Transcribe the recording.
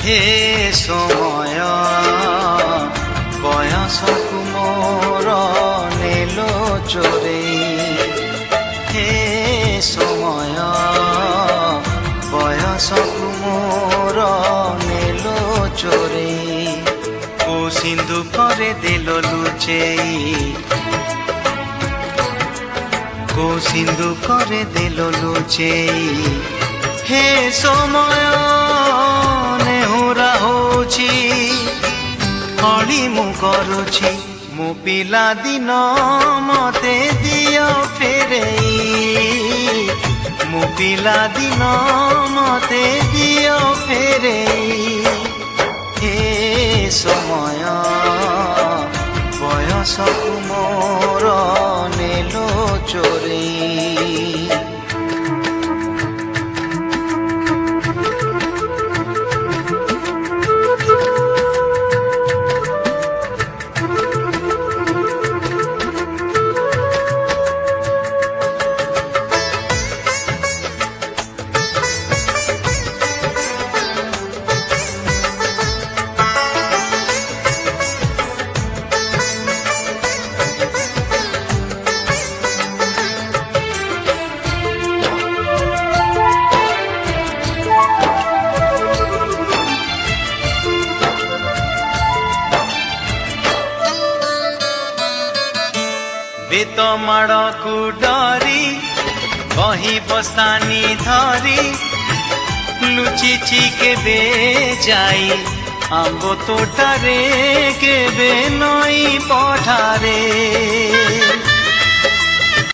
हे समय बयसकु मोर नेलो चोरेई हे समय बयसकु मोर नेलो चोरेई को सिंधु करे देलो लुचेई को सिंधु करे देलो लुचेई हे समय नेहुरा होची हली मु करुची मो पिला दिन मते दियो फेरेई मो पिला दिन मते दियो फेरेई हे समय बयसकु मोर नेलो चोरेई बेत माड़कू डरी बही बस्तानी धरी लुचिची केबे जाई आंब तोटारे केबे नई पठारे